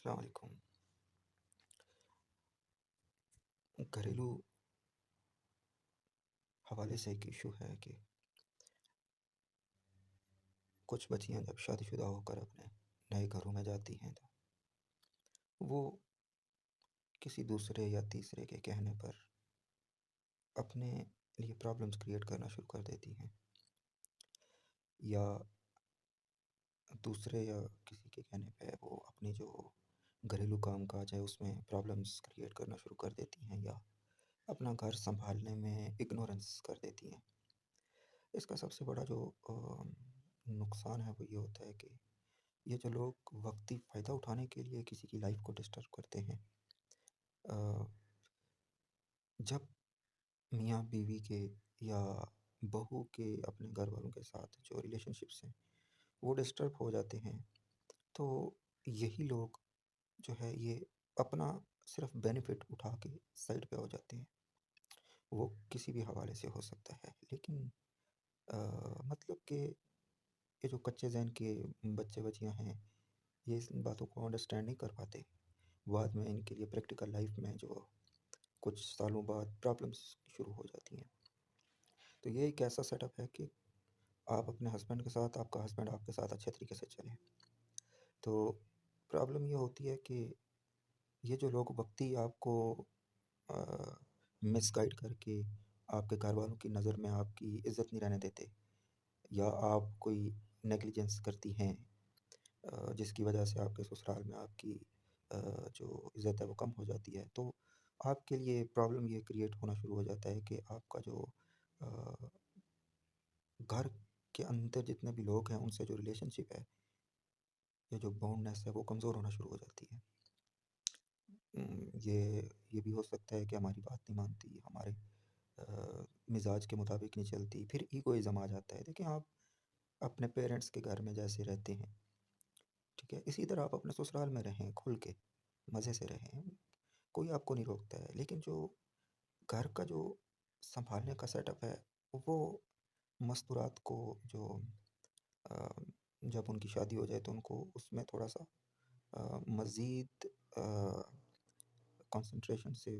अस्सलाम वालेकुम। घरेलू हवाले से एक इशू है कि कुछ बच्चियां जब शादीशुदा होकर अपने नए घरों में जाती हैं तो वो किसी दूसरे या तीसरे के कहने पर अपने लिए प्रॉब्लम्स क्रिएट करना शुरू कर देती हैं, या दूसरे या किसी के कहने पे वो अपनी जो घरेलू काम काज है उसमें प्रॉब्लम्स क्रिएट करना शुरू कर देती हैं, या अपना घर संभालने में इग्नोरेंस कर देती हैं। इसका सबसे बड़ा जो नुकसान है वो ये होता है कि ये जो लोग वक्ती फ़ायदा उठाने के लिए किसी की लाइफ को डिस्टर्ब करते हैं, अ, जब मियाँ बीवी के या बहू के अपने घर वालों के साथ जो रिलेशनशिप्स हैं वो डिस्टर्ब हो जाते हैं, तो यही लोग जो है ये अपना सिर्फ बेनिफिट उठा के साइड पे हो जाते हैं। वो किसी भी हवाले से हो सकता है, लेकिन अ, मतलब कि ये जो कच्चे ज़हन के बच्चे बच्चियाँ हैं, ये इस बातों को अंडरस्टैंड नहीं कर पाते। बाद में इनके लिए प्रैक्टिकल लाइफ में जो कुछ सालों बाद प्रॉब्लम्स शुरू हो जाती हैं। तो ये एक ऐसा सेटअप है कि आप अपने हस्बैंड के साथ, आपका हस्बैंड आपके साथ अच्छे तरीके से चले। तो प्रॉब्लम ये होती है कि ये जो लोग वक्ती आपको मिसगाइड करके आपके घर वालों की नज़र में आपकी इज़्ज़त नहीं रहने देते, या आप कोई नेग्लिजेंस करती हैं, जिसकी वजह से आपके ससुराल में आपकी अ, जो इज़्ज़त है वो कम हो जाती है। तो आपके लिए प्रॉब्लम ये क्रिएट होना शुरू हो जाता है कि आपका जो अ, घर के अंदर जितने भी लोग हैं उनसे जो रिलेशनशिप है या जो बॉन्डनेस है वो कमज़ोर होना शुरू हो जाती है। ये भी हो सकता है कि हमारी बात नहीं मानती, हमारे मिज़ाज के मुताबिक नहीं चलती, फिर ईगोइज़्म आ जाता है। देखिए, आप अपने पेरेंट्स के घर में जैसे रहते हैं, ठीक है? इसी तरह आप अपने ससुराल में रहें, खुल के, मज़े से रहें, कोई आपको नहीं रोकता है। लेकिन जो घर का जो सँभालने का सेटअप है, वो मस्तूरात को जो अ, जब उनकी शादी हो जाए तो उनको उसमें थोड़ा-सा मज़ीद कंसंट्रेशन से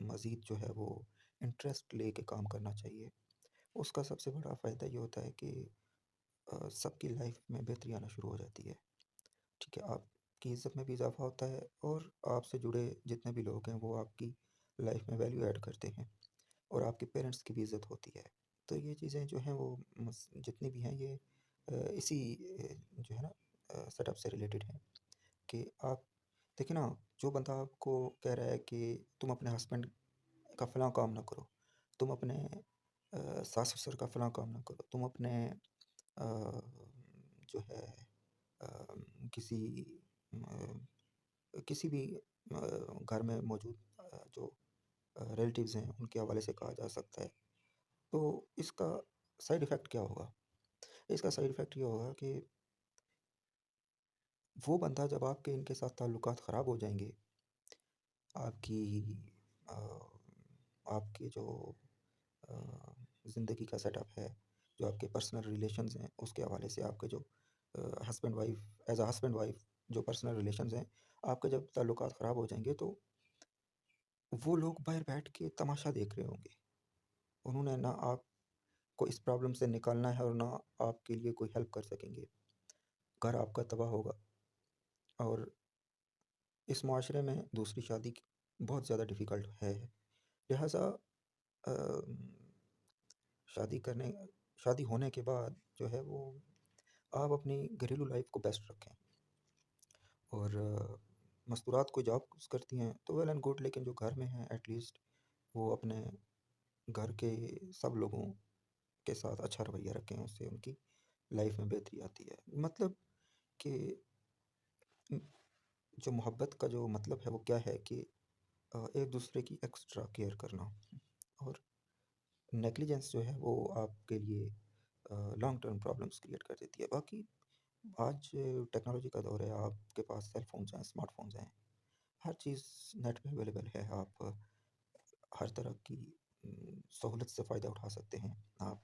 मज़ीद जो है वो इंटरेस्ट लेके काम करना चाहिए। उसका सबसे बड़ा फ़ायदा ये होता है कि सबकी लाइफ़ में बेहतरी आना शुरू हो जाती है। ठीक है? आपकी इज़्ज़त में भी इज़ाफ़ा होता है और आपसे जुड़े जितने भी लोग हैं वो आपकी लाइफ़ में वैल्यू ऐड करते हैं, और आपके पेरेंट्स की भी इज़्ज़त होती है। तो ये चीज़ें जो हैं वो जितनी भी हैं ये इसी जो है ना सेटअप से रिलेटेड हैं कि आप देखिए ना, जो बंदा आपको कह रहा है कि तुम अपने हस्बैंड का फ़लाँ काम ना करो, तुम अपने सास-ससुर का फ़लाँ काम ना करो, तुम अपने जो है किसी किसी भी घर में मौजूद जो रिलेटिव्स हैं उनके हवाले से कहा जा सकता है। तो इसका साइड इफ़ेक्ट क्या होगा? इसका साइड इफ़ेक्ट ये होगा कि वो बंदा जब आपके इनके साथ ताल्लुकात ख़राब हो जाएँगे, आपकी अ, आपके जो अ, ज़िंदगी का सेटअप है, जो आपके पर्सनल रिलेशंस हैं, उसके हवाले से आपके जो husband wife as a husband wife जो पर्सनल रिलेशंस हैं, आपके जब ताल्लुकात ख़राब हो जाएँगे तो वो लोग बाहर बैठ के तमाशा देख रहे होंगे। उन्होंने ना आपको इस प्रॉब्लम से निकालना है और ना आपके लिए कोई हेल्प कर सकेंगे। घर आपका तबाह होगा, और इस मुआशरे में दूसरी शादी बहुत ज़्यादा डिफ़िकल्ट है। लिहाज़ा अ, शादी करने शादी होने के बाद जो है वो आप अपनी घरेलू लाइफ़ को बेस्ट रखें, और मस्तूरात कोई जॉब करती हैं तो वेल एंड गुड, लेकिन जो घर में हैं एटलीस्ट वो अपने घर के सब लोगों के साथ अच्छा रवैया रखें, उससे उनकी लाइफ़ में बेहतरी आती है। मतलब कि उम, जो मोहब्बत का जो मतलब है वो क्या है कि एक-दूसरे की एक्स्ट्रा केयर करना, और नेग्लिजेंस जो है वो आपके लिए लॉन्ग टर्म प्रॉब्लम्स क्रिएट कर देती है। बाकी आज टेक्नोलॉजी का दौर है, आपके पास सेल फ़ोन्स हैं, स्मार्टफ़ोन्स हैं, हर चीज़ नेट पे अवेलेबल है। आप हर तरह की सहूलत से फ़ायदा उठा सकते हैं। आप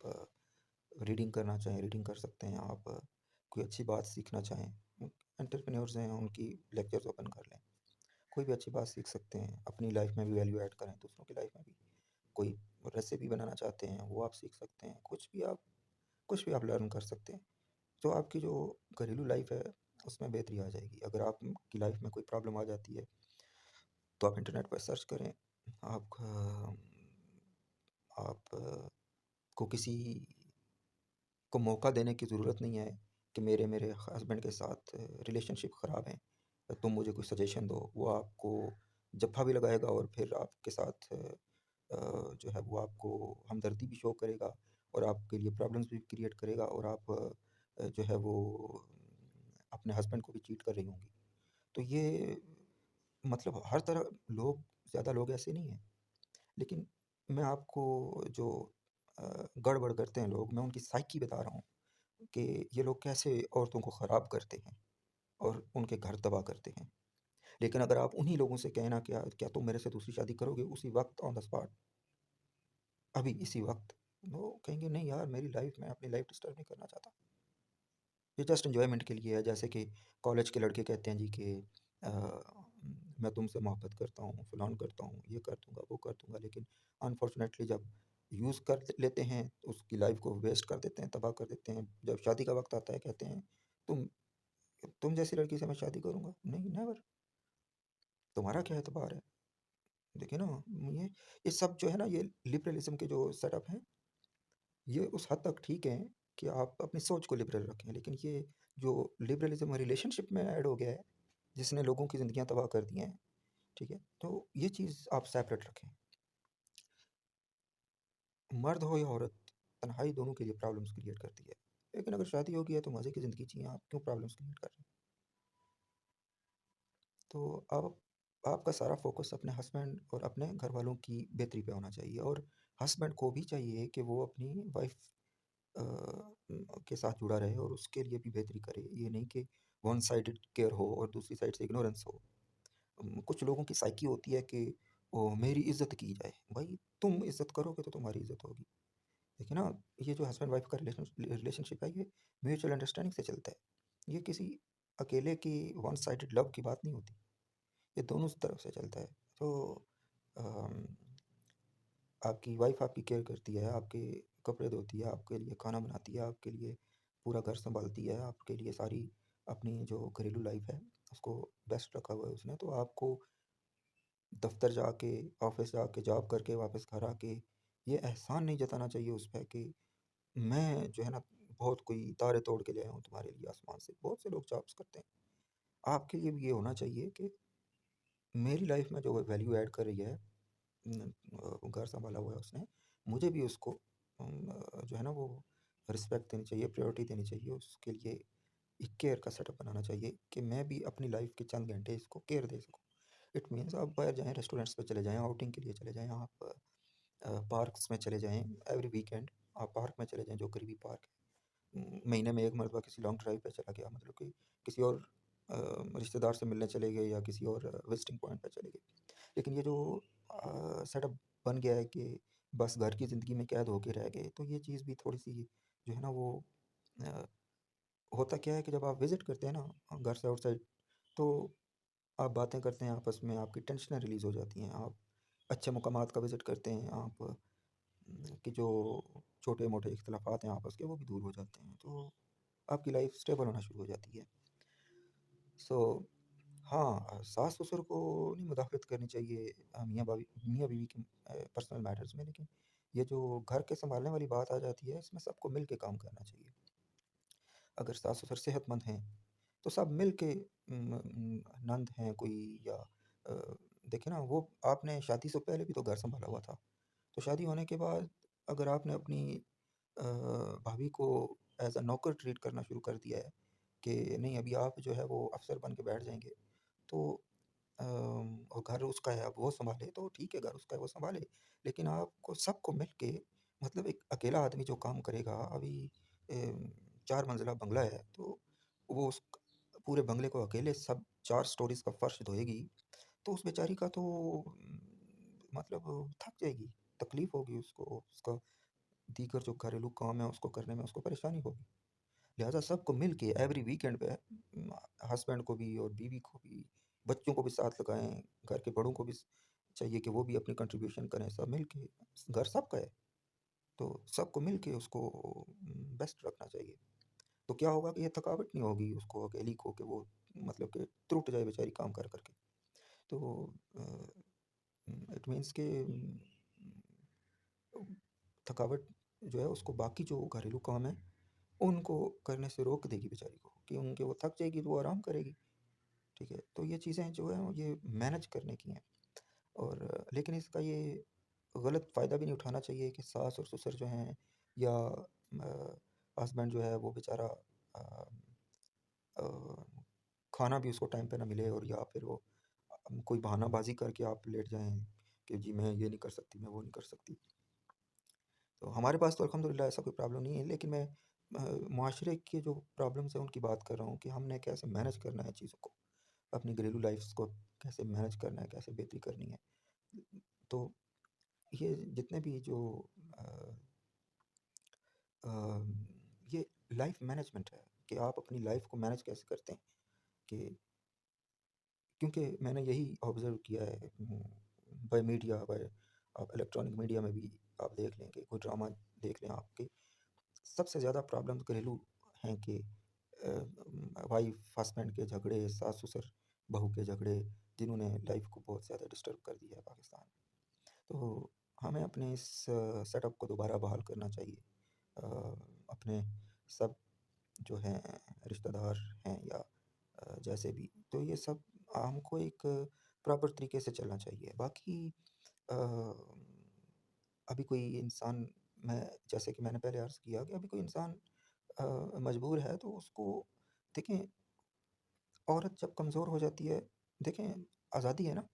रीडिंग करना चाहें, रीडिंग कर सकते हैं। आप कोई अच्छी बात सीखना चाहें, एंटरप्रेन्योरशिप एंटरप्रेन्योर्स हैं उनकी लेक्चर्स ओपन कर लें। कोई भी अच्छी बात सीख सकते हैं, अपनी लाइफ में भी वैल्यू ऐड करें, दूसरों की लाइफ में भी। कोई रेसिपी बनाना चाहते हैं, वो आप सीख सकते हैं। कुछ भी आप लर्न कर सकते हैं। तो आपकी जो घरेलू लाइफ है, उसमें बेहतरी आ जाएगी। अगर आपकी लाइफ में कोई प्रॉब्लम आ जाती है, तो आप इंटरनेट पर सर्च करें। आप आप को किसी को मौका देने की ज़रूरत नहीं है कि मेरे मेरे हस्बैंड के साथ रिलेशनशिप ख़राब हैं, तुम मुझे कोई सजेशन दो। वो आपको जफ़्फ़ा भी लगाएगा और फिर आपके साथ जो है वो आपको हमदर्दी भी शो करेगा और आपके लिए प्रॉब्लम्स भी क्रिएट करेगा, और आप जो है वो अपने हस्बैंड को भी चीट कर रही होंगी। तो ये मतलब हर तरह लोग, ज़्यादा लोग ऐसे नहीं हैं। लेकिन मैं आपको जो गड़बड़ करते हैं लोग, मैं उनकी साइकी बता रहा हूँ कि ये लोग कैसे औरतों को ख़राब करते हैं और उनके घर तबाह करते हैं। लेकिन अगर आप उन्हीं लोगों से कहें ना, क्या क्या तुम मेरे से दूसरी शादी करोगे? उसी वक़्त ऑन द स्पॉट, अभी इसी वक़्त, वो कहेंगे नहीं यार, मेरी लाइफ़ में अपनी लाइफ़ डिस्टर्ब नहीं करना चाहता। ये जस्ट एन्जॉयमेंट के लिए है। जैसे कि कॉलेज के लड़के कहते हैं जी कि अ, मैं तुमसे मोहब्बत करता हूँ, फ़लान करता हूँ, ये कर दूँगा, वो कर दूँगा, लेकिन अनफॉर्चुनेटली जब यूज़ कर लेते हैं, उसकी लाइफ़ को वेस्ट कर देते हैं, तबाह कर देते हैं। जब शादी का वक़्त आता है, कहते हैं तुम तुम जैसी लड़की से मैं शादी करूँगा? नहीं, नेवर। तुम्हारा क्या एतबार है? देखिए ना, ये सब जो है ना, ये लिबरलिज़्म के जो सेटअप हैं, ये उस हद तक ठीक हैं कि आप अपनी सोच को लिबरल रखें। लेकिन ये जो लिबरलिज़्म रिलेशनशिप में ऐड हो गया है, जिसने लोगों की ज़िंदगियाँ तबाह कर दी हैं, ठीक है? तो ये चीज़ आप सेपरेट रखें। मर्द हो या औरत, तन्हाई दोनों के लिए प्रॉब्लम्स क्रिएट करती है। लेकिन अगर शादी हो गई है तो मज़े की ज़िंदगी जिएँ, आप क्यों प्रॉब्लम्स क्रिएट कर रहे हैं? तो आप आपका सारा फ़ोकस अपने हस्बैंड और अपने घरवालों की बेहतरी पे होना चाहिए, और हस्बैंड को भी चाहिए कि वो अपनी वाइफ़ के साथ जुड़ा रहे और उसके लिए भी बेहतरी करे। ये नहीं कि वन साइडेड केयर हो और दूसरी साइड से इग्नोरेंस हो। कुछ लोगों की साइकी होती है कि ओ मेरी इज़्ज़त की जाए। भाई, तुम इज़्ज़त करोगे तो तुम्हारी इज़्ज़त होगी। देखिए ना, ये जो हस्बैंड वाइफ का रिलेशनशिप है, ये म्यूचुअल अंडरस्टैंडिंग से चलता है। ये किसी अकेले की वन साइडेड लव की बात नहीं होती। ये दोनों तरफ से चलता है। तो अम, आपकी वाइफ आपकी केयर करती है, आपके कपड़े धोती है, आपके लिए खाना बनाती है, आपके लिए पूरा घर सँभालती है, आपके लिए सारी अपनी जो घरेलू लाइफ़ है, उसको बेस्ट रखा हुआ है उसने। तो आपको दफ़्तर जाके, ऑफ़िस जाके, जॉब करके वापस घर आके ये एहसान नहीं जताना चाहिए उस पे कि मैं जो है ना, बहुत कोई तारे तोड़ के ले आया हूँ तुम्हारे लिए आसमान से। बहुत से लोग जॉब्स करते हैं। आपके लिए भी ये होना चाहिए कि मेरी लाइफ़ में जो वैल्यू ऐड कर रही है, घर सँभाला हुआ है उसने, मुझे भी उसको जो है ना वो रिस्पेक्ट देनी चाहिए, प्रायोरिटी देनी चाहिए। उसके लिए एक केयर का सेटअप बनाना चाहिए कि मैं भी अपनी लाइफ़ के चंद घंटे इसको केयर दे सकूँ। इट मीन्स आप बाहर जाएँ, रेस्टोरेंट्स पे चले जाएँ, आउटिंग के लिए चले जाएँ, आप पार्क्स में चले जाएँ, एवरी वीकेंड आप पार्क में चले जाएँ, जो करीबी पार्क है। महीने में 1 मरतबा किसी लॉन्ग ड्राइव पे चला गया, मतलब कि किसी और रिश्तेदार से मिलने चले गए या किसी और विज़िटिंग पॉइंट पे चले गए। लेकिन ये जो सेटअप बन गया है कि बस घर की ज़िंदगी में कैद होके रह गए, तो ये चीज़ भी थोड़ी-सी जो है ना वो अ, होता क्या है कि जब आप विज़िट करते हैं ना घर से आउटसाइड, तो आप बातें करते हैं आपस में, आपकी टेंशनें रिलीज़ हो जाती हैं। आप अच्छे मुकामात का विज़िट करते हैं, आप कि जो छोटे-मोटे इख्तिलाफ़ात हैं आपस के, वो भी दूर हो जाते हैं। तो आपकी लाइफ़ स्टेबल होना शुरू हो जाती है। सो हाँ, सास-ससुर को नहीं मुदाख़लत करनी चाहिए मियाँ-बीवी के पर्सनल मैटर्स में, लेकिन ये जो घर के सँभालने वाली बात आ जाती है, इसमें सबको मिल के काम करना चाहिए। अगर सास-ससुर सेहतमंद हैं, तो सब मिल के नंद हैं कोई या देखिए ना, वो आपने शादी से पहले भी तो घर सँभाला हुआ था। तो शादी होने के बाद अगर आपने अपनी भाभी को एज़ अ नौकर ट्रीट करना शुरू कर दिया है कि नहीं, अभी आप जो है वो अफ़सर बन के बैठ जाएँगे, तो और घर उसका है, अब वो सँभाले, तो ठीक है, घर उसका है, वो सँभाले। लेकिन आपको सबको मिल के, मतलब एक अकेला आदमी जो काम करेगा, अभी 4 मंज़िला बंगला है, तो वो उस पूरे बंगले को अकेले सब 4 स्टोरीज़ का फ़र्श धोएगी, तो उस बेचारी का तो मतलब थक जाएगी, तकलीफ़ होगी उसको, उसका दीगर जो घरेलू काम है उसको करने में उसको परेशानी होगी। लिहाज़ा सबको मिल के एवरी वीकेंड पे हस्बैंड को भी और बीवी को भी, बच्चों को भी साथ लगाएँ, घर के बड़ों को भी चाहिए कि वो भी अपनी कंट्रीब्यूशन करें, सब मिल के। घर सबका है, तो सबको मिल के उसको बेस्ट रखना चाहिए। तो क्या होगा कि ये थकावट नहीं होगी उसको अकेली को, कि वो मतलब कि टूट जाए बेचारी काम कर कर के। तो इट मीन्स कि थकावट जो है उसको बाकी जो घरेलू काम है उनको करने से रोक देगी बेचारी को, कि उनके वो थक जाएगी तो वो आराम करेगी। ठीक है, तो ये चीज़ें जो है ये मैनेज करने की हैं। और लेकिन इसका ये गलत फ़ायदा भी नहीं उठाना चाहिए कि सास और ससुर जो हैं, या हस्बैंड जो है वो बेचारा अ, अ, खाना भी उसको टाइम पे ना मिले, और या फिर वो कोई बहानाबाजी करके आप लेट जाएं कि जी मैं ये नहीं कर सकती, मैं वो नहीं कर सकती। तो हमारे पास तो अल्हम्दुलिल्लाह ऐसा कोई प्रॉब्लम नहीं है, लेकिन मैं माशरे के जो प्रॉब्लम्स हैं उनकी बात कर रहा हूँ कि हमने कैसे मैनेज करना है चीज़ों को, अपनी घरेलू लाइफ्स को कैसे मैनेज करना है, कैसे बेहतरी करनी है। तो ये जितने भी जो अ, अ, ये लाइफ मैनेजमेंट है कि आप अपनी लाइफ को मैनेज कैसे करते हैं, कि क्योंकि मैंने यही ऑब्ज़र्व किया है बाय मीडिया, बाय आप इलेक्ट्रॉनिक मीडिया में भी आप देख लें कि कोई ड्रामा देख लें आपके, सबसे ज़्यादा प्रॉब्लम्स घरेलू हैं कि वाइफ़ हस्बैंड के झगड़े, सास-ससुर बहू के झगड़े, जिन्होंने लाइफ़ को बहुत ज़्यादा डिस्टर्ब कर दिया है पाकिस्तान में। तो हमें अपने इस सेटअप को दोबारा बहाल करना चाहिए। अपने सब जो हैं रिश्तेदार हैं, या जैसे भी, तो ये सब हमको एक प्रॉपर तरीके से चलना चाहिए। बाकी अ, अभी कोई इंसान, मैं जैसे कि मैंने पहले अर्ज़ किया कि अभी कोई इंसान मजबूर है तो उसको देखें, औरत जब कमज़ोर हो जाती है, देखें आज़ादी है ना,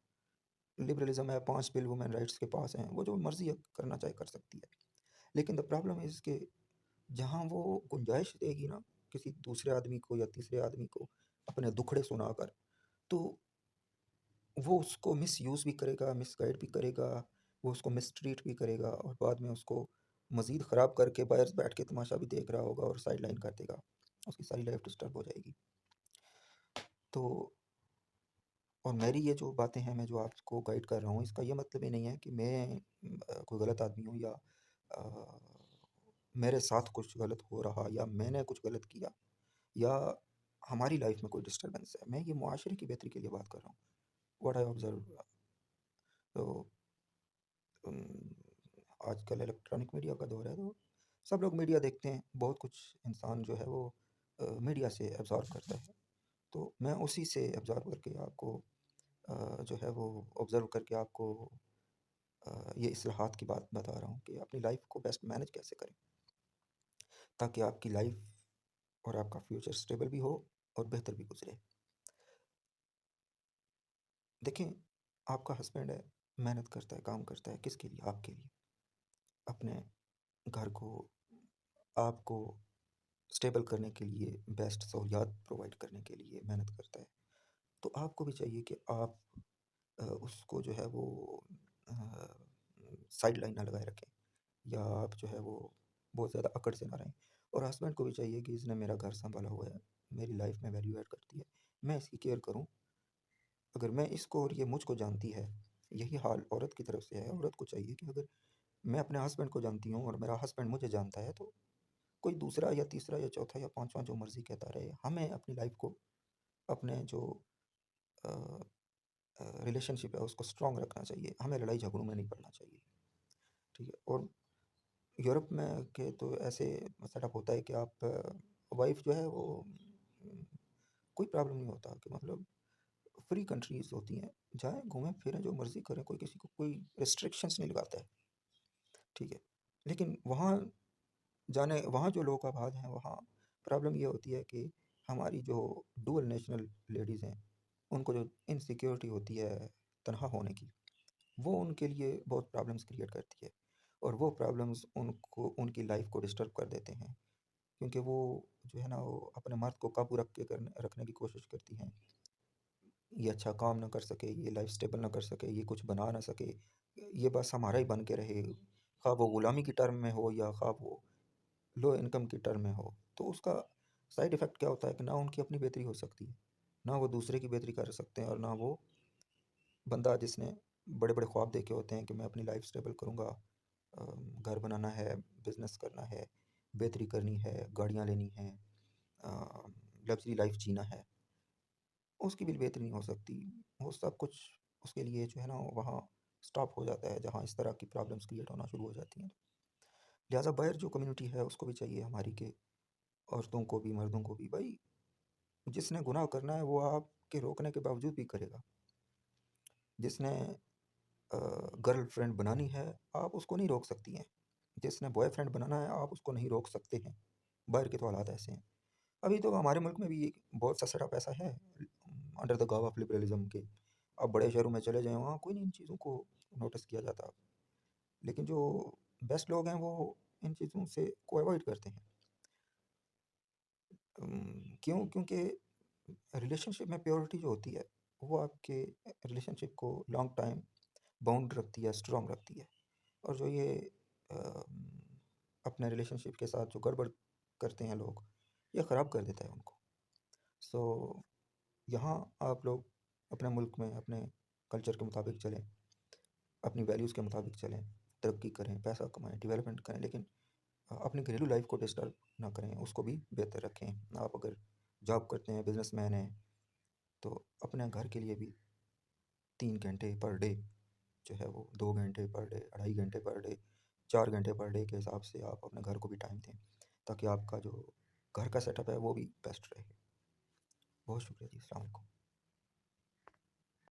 लिबरलिज़्म है, 5 बिल वुमेन राइट्स के पास हैं, वो जो मर्ज़ी करना चाहे कर सकती है। लेकिन द प्रॉब्लम इज़ कि जहाँ वो गुंजाइश देगी ना किसी दूसरे आदमी को या तीसरे आदमी को अपने दुखड़े सुनाकर, तो वो उसको मिसयूज़ भी करेगा, मिसगाइड भी करेगा, वो उसको मिसट्रीट भी करेगा, और बाद में उसको मज़ीद ख़राब करके बाहर बैठ के तमाशा भी देख रहा होगा और साइडलाइन कर देगा। उसकी सारी लाइफ़ डिस्टर्ब हो जाएगी। तो और मेरी ये जो बातें हैं, मैं जो आपको गाइड कर रहा हूँ, इसका ये मतलब ये नहीं है कि मैं कोई गलत आदमी हूँ, या अ, मेरे साथ कुछ गलत हो रहा, या मैंने कुछ गलत किया, या हमारी लाइफ़ में कोई डिस्टर्बेंस है। मैं ये मुआशरे की बेहतरी के लिए बात कर रहा हूँ। What I observe. तो उम, आजकल इलेक्ट्रॉनिक मीडिया का दौर है, तो सब लोग मीडिया देखते हैं। बहुत कुछ इंसान जो है वो मीडिया से अब्ज़ॉर्ब करता है। तो मैं उसी से अब्ज़ॉर्ब करके आपको जो है वो ऑब्ज़र्व करके आपको ये इस्लाहात की बात बता रहा हूँ कि अपनी लाइफ़ को बेस्ट मैनेज कैसे करें, ताकि आपकी लाइफ़ और आपका फ्यूचर स्टेबल भी हो और बेहतर भी गुज़रे। देखें, आपका हस्बैंड है, मेहनत करता है, काम करता है, किसके लिए? आपके लिए। अपने घर को, आपको स्टेबल करने के लिए, बेस्ट सहूलियात प्रोवाइड करने के लिए मेहनत करता है। तो आपको भी चाहिए कि आप उसको जो है वो अ, साइड लाइन ना लगाए रखें, या आप जो है वो बहुत ज़्यादा अकड़ से ना रहें। और हस्बैंड को भी चाहिए कि इसने मेरा घर सँभाला हुआ है, मेरी लाइफ़ में वैल्यू ऐड करती है, मैं इसकी केयर करूँ। अगर मैं इसको और ये मुझको जानती है, यही हाल औरत की तरफ से है। औरत को चाहिए कि अगर मैं अपने हस्बैंड को जानती हूँ और मेरा हस्बैंड मुझे जानता है, तो कोई दूसरा या तीसरा या चौथा या पाँचवाँ जो मर्ज़ी कहता रहे, हमें अपनी लाइफ़ को, अपने जो अ रिलेशनशिप है उसको स्ट्रॉन्ग रखना चाहिए। हमें लड़ाई झगड़ों में नहीं पड़ना चाहिए। ठीक है? और यूरोप में के तो ऐसे सेटअप होता है कि आप वाइफ़ जो है वो उम, कोई प्रॉब्लम नहीं होता, कि मतलब फ्री कंट्रीज़ होती हैं। जाएँ, घूमें-फिरें, जो मर्ज़ी करें, कोई किसी को कोई रिस्ट्रिक्शंस नहीं लगाता है। ठीक है? लेकिन वहाँ जो लोग आबाद हैं, वहाँ प्रॉब्लम ये होती है कि हमारी जो डुअल नेशनल लेडीज़ हैं, उनको जो इनसिक्योरिटी होती है तनहा होने की, वो उनके लिए बहुत प्रॉब्लम्स क्रिएट करती है, और वो प्रॉब्लम्स उनको उनकी लाइफ को डिस्टर्ब कर देते हैं, क्योंकि वो जो है ना वो अपने मर्द को काबू रखने की कोशिश करती हैं। ये अच्छा काम ना कर सके, ये लाइफ स्टेबल ना कर सके, ये कुछ बना ना सके, ये बस हमारा ही बन के रहे, खा वो ग़ुलामी की टर्म में हो या खा वो लो इनकम की टर्म में हो। तो उसका साइड इफ़ेक्ट क्या होता है कि ना उनकी अपनी बेहतरी हो सकती है, ना वो दूसरे की बेहतरी कर सकते हैं, और ना वो बंदा जिसने बड़े-बड़े ख्वाब देखे होते हैं कि मैं अपनी लाइफ़ स्टेबल करूँगा, घर बनाना है, बिज़नेस करना है, बेहतरी करनी है, गाड़ियाँ लेनी हैं, अ, लग्ज़री लाइफ़ जीना है, उसकी भी बेहतरी नहीं हो सकती। वो सब कुछ उसके लिए जो है ना वहाँ स्टॉप हो जाता है, जहाँ इस तरह की प्रॉब्लम्स क्रिएट होना शुरू हो जाती हैं। लिहाज़ा बाहर जो कम्युनिटी है उसको भी चाहिए हमारी कि औरतों को भी, मर्दों को भी, भाई जिसने गुनाह करना है वो आपके रोकने के बावजूद भी करेगा। जिसने गर्लफ्रेंड बनानी है, आप उसको नहीं रोक सकती हैं। जिसने बॉयफ्रेंड बनाना है, आप उसको नहीं रोक सकते हैं। बाहर के तो हालात ऐसे हैं। अभी तो हमारे मुल्क में भी एक बहुत सा सेटअप ऐसा है, अंडर द गव ऑफ लिबरलिज़्म के। आप बड़े शहरों में चले जाएँ, वहाँ कोई नहीं इन चीज़ों को नोटिस किया जाता। लेकिन जो बेस्ट लोग हैं, वो इन चीज़ों से को अवॉइड करते हैं। क्यों? क्योंकि रिलेशनशिप में प्योरिटी जो होती है, वो आपके रिलेशनशिप को लॉन्ग टाइम बाउंड रखती है, स्ट्रॉन्ग रखती है। और जो ये अपने रिलेशनशिप के साथ जो गड़बड़ करते हैं लोग, ये ख़राब कर देता है उनको। सो यहाँ आप लोग अपने मुल्क में अपने कल्चर के मुताबिक चलें, अपनी वैल्यूज़ के मुताबिक चलें, तरक्की करें, पैसा कमाएँ, डेवलपमेंट करें, लेकिन अपनी घरेलू लाइफ को डिस्टर्ब ना करें, उसको भी बेहतर रखें। आप अगर जॉब करते हैं, बिजनेसमैन हैं, तो अपने घर के लिए भी 3 घंटे पर डे जो है वो 2 घंटे पर डे, 2.5 घंटे पर डे, 4 घंटे पर डे के हिसाब से आप अपने घर को भी टाइम दें, ताकि आपका जो घर का सेटअप है वो भी बेस्ट रहे। बहुत शुक्रिया जी, अस्सलाम वालेकुम।